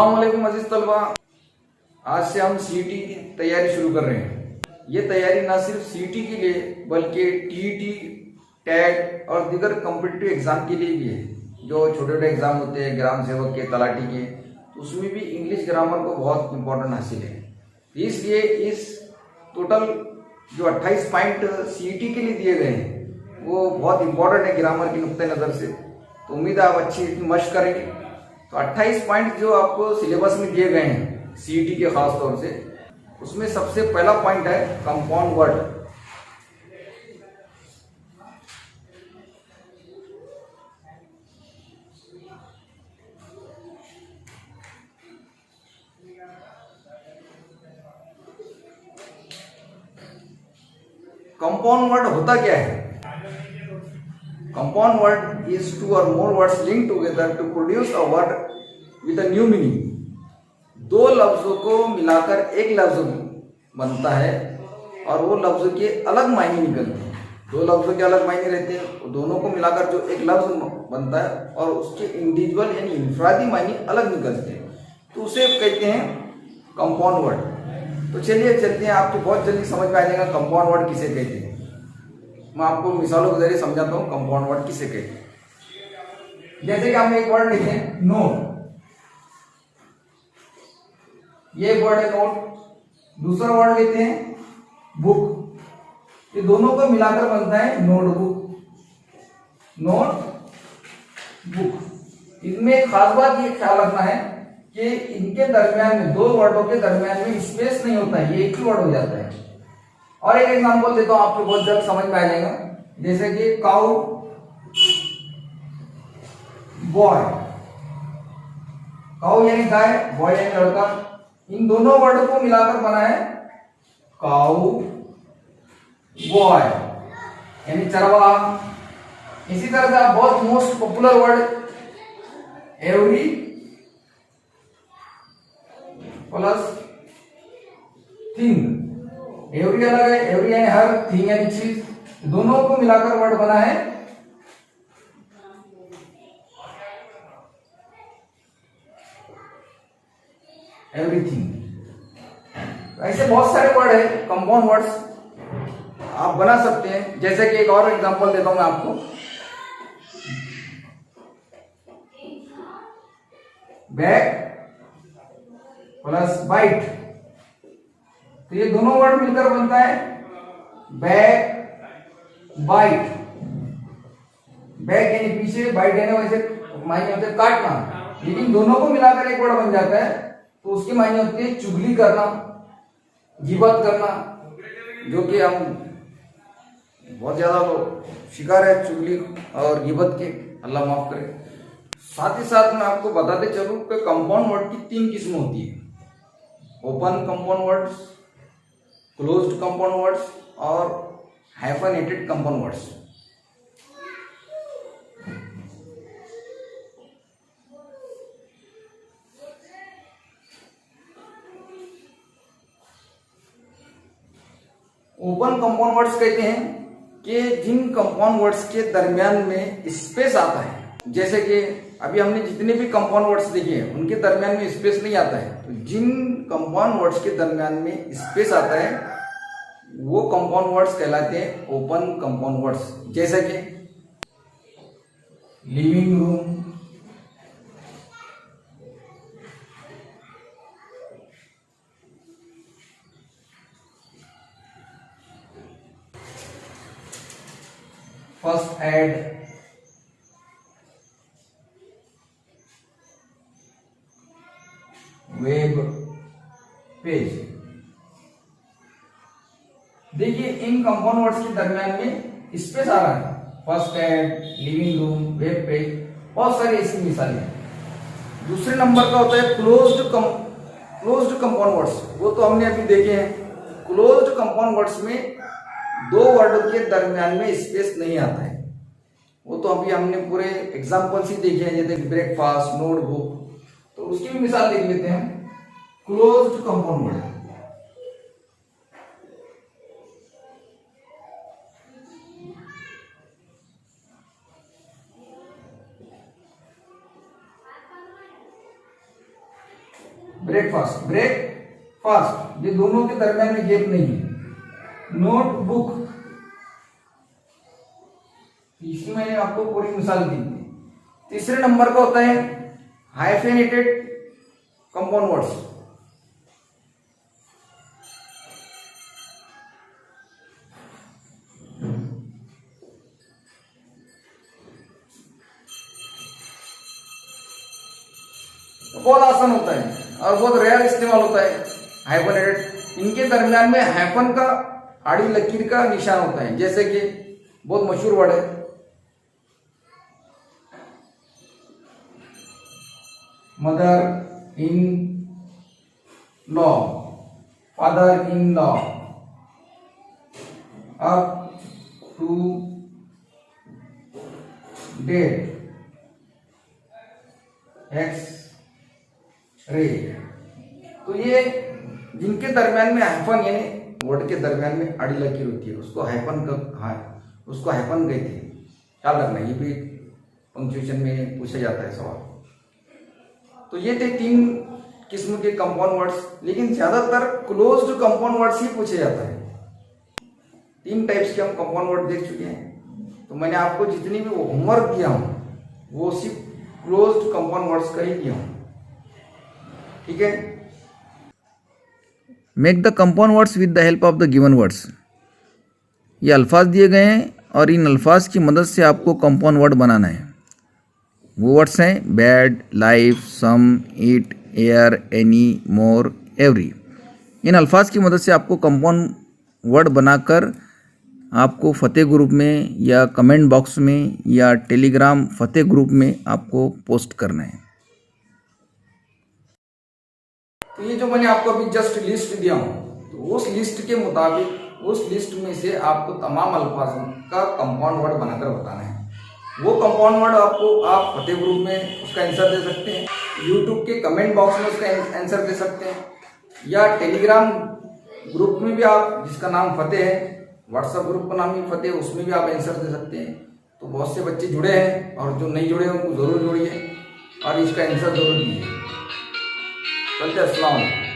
अस्सलाम वालेकुम अजीज तलबा। आज से हम सीईटी की तैयारी शुरू कर रहे हैं। ये तैयारी ना सिर्फ सीईटी के लिए बल्कि टीईटी, टेट और दीगर कॉम्पिटिटिव एग्जाम के लिए भी है। जो छोटे छोटे एग्जाम होते हैं ग्राम सेवक के, तलाटी के, तो उसमें भी इंग्लिश ग्रामर को बहुत इंपॉर्टेंट हासिल है। इसलिए इस टोटल जो 28 पॉइंट सीईटी के लिए दिए गए हैं वो बहुत इंपॉर्टेंट है ग्रामर के नुक्ते नज़र से। तो उम्मीद है आप अच्छी मशक करेंगे। तो 28 पॉइंट जो आपको सिलेबस में दिए गए हैं सीईटी के खास तौर से, उसमें सबसे पहला पॉइंट है कंपाउंड वर्ड। कंपाउंड वर्ड होता क्या है? कंपाउंड वर्ड इज टू और more words link together to produce a word with a new meaning. दो लफ्जों को मिलाकर एक लफ्ज बनता है और वो लफ्ज के अलग मायने निकलते हैं। दो लफ्जों के अलग मायने रहते हैं, दोनों को मिलाकर जो एक लफ्ज बनता है और उसके इंडिविजुअल यानी इनफरादी मायने अलग निकलते हैं, तो उसे कहते हैं कंपाउंड वर्ड। तो चलिए चलते हैं, आपको बहुत जल्दी समझ में आ जाएगा कंपाउंड वर्ड किसे कहते हैं। मैं आपको मिसालों के जरिए समझाता हूँ कंपाउंड वर्ड किसे कहते हैं। जैसे कि हम एक वर्ड लिखते हैं नोट, ये वर्ड है नोट। दूसरा वर्ड लेते हैं बुक, ये दोनों को मिलाकर बनता है नोटबुक। Note book. इसमें एक खास बात ये ख्याल रखना है कि इनके दरमियान में, दो वर्डों के दरमियान में स्पेस नहीं होता है, ये एक ही वर्ड हो जाता है। और एक एग्जांपल देता हूं, आपको बहुत जल्द समझ में आ जाएगा। जैसे कि काउ बॉय, काउ यानी गाय, बॉय यानी लड़का, इन दोनों वर्डों को मिलाकर बना है काउ बॉय यानी चरवाहा। इसी तरह से आप बहुत most popular word every plus thing. Every अलग है, एवरी यानी हर, थिंग यानी चीज, दोनों को मिलाकर वर्ड बना है एवरीथिंग। ऐसे बहुत सारे वर्ड है कंपाउंड वर्ड्स आप बना सकते हैं। जैसे कि एक और एग्जांपल देता हूं मैं आपको, बैग प्लस बाइट, तो ये दोनों वर्ड मिलकर बनता है बैग बाइट। बैग यानी पीछे, बाइट यानी वैसे मायने होते काटना, लेकिन दोनों को मिलाकर एक वर्ड बन जाता है तो उसके मायने होते हैं चुगली करना, गिबत करना, जो कि हम बहुत ज्यादा लोग शिकार है चुगली और गिबत के, अल्लाह माफ करे। साथ ही साथ मैं आपको बताते चलूं कि कंपाउंड वर्ड की 3 किस्म होती है: open compound words, closed compound words और hyphenated compound words. Open compound words कहते हैं कि जिन कंपाउंड वर्ड्स के दरमियान में स्पेस आता है। जैसे कि अभी हमने जितने भी कंपाउंड वर्ड्स देखे हैं उनके दरमियान में स्पेस नहीं आता है, तो जिन कंपाउंड वर्ड्स के दरमियान में स्पेस आता है वो कंपाउंड वर्ड्स कहलाते हैं ओपन कंपाउंड वर्ड्स। जैसे कि living room, first aid, web page. देखिए इन कंपाउंड वर्ड्स के दरमियान में स्पेस आ रहा है, first aid, living room, web page, बहुत सारी ऐसी मिसालें हैं। दूसरे नंबर का होता है क्लोज्ड कंपाउंड वर्ड्स। वो तो हमने अभी देखे हैं। क्लोज्ड कंपाउंड वर्ड्स में दो वर्डों के दरमियान में स्पेस नहीं आता है। वो तो अभी हमने पूरे एग्जाम्पल्स ही देखे हैं, जैसे ब्रेकफास्ट, नोटबुक, तो उसकी भी मिसाल देख लेते हैं। Closed compound word, breakfast, breakfast, ये दोनों के दरमियान में गैप नहीं है। नोटबुक, इसकी मैंने आपको पूरी मिसाल दी थी। तीसरे नंबर का होता है हाइफेनेटेड कंपाउंड वर्ड्स। बहुत आसान होता है और बहुत रेयर इस्तेमाल होता है हाइफेनेटेड। इनके दरमियान में हाइफन का आड़ी लकीर का निशान होता है, जैसे कि बहुत मशहूर वर्ड है mother in law, father in law, up to date, X ray. तो ये जिनके दरमियान में हाइफन यानी वर्ड के दरमियान में आड़ी लकीर होती है उसको हाइफन कहते हैं। ख्याल रखना, ये भी पंक्चुएशन में पूछा जाता है सवाल। तो ये थे 3 किस्म के कंपाउंड वर्ड्स, लेकिन ज्यादातर क्लोज्ड कंपाउंड वर्ड्स ही पूछे जाता है। 3 टाइप्स के हम कंपाउंड वर्ड देख चुके हैं। तो मैंने आपको जितनी भी होमवर्क दिया हूं वो सिर्फ क्लोज्ड कंपाउंड वर्ड्स का ही दिया हूं, ठीक है। Make the compound words with the help of the given words. ये अल्फाज दिए गए हैं और इन अल्फाज की मदद से आपको कंपाउंड वर्ड बनाना है। वो वर्ड्स हैं bad, life, some, it, air, any, more, every. इन अल्फाज की मदद से आपको कंपाउंड वर्ड बनाकर आपको फतेह ग्रुप में या कमेंट बॉक्स में या टेलीग्राम फतेह ग्रुप में आपको पोस्ट करना है। तो ये जो मैंने आपको अभी जस्ट लिस्ट दिया हूं, तो उस लिस्ट के मुताबिक उस लिस्ट में से आपको तमाम अल्फाज का कंपाउंड वर्ड बनाकर बताना है। वो कंपाउंड वर्ड आपको आप फतेह ग्रुप में उसका आंसर दे सकते हैं, यूट्यूब के कमेंट बॉक्स में उसका आंसर दे सकते हैं, या टेलीग्राम ग्रुप में भी आप जिसका नाम फतेह है, व्हाट्सएप ग्रुप का नाम भी फतेह, उसमें भी आप आंसर दे सकते हैं। तो बहुत से बच्चे जुड़े हैं और जो नहीं जुड़े हैं उनको जरूर जोड़िए और इसका आंसर जरूर दीजिए। चलते अस्सलाम वालेकुम।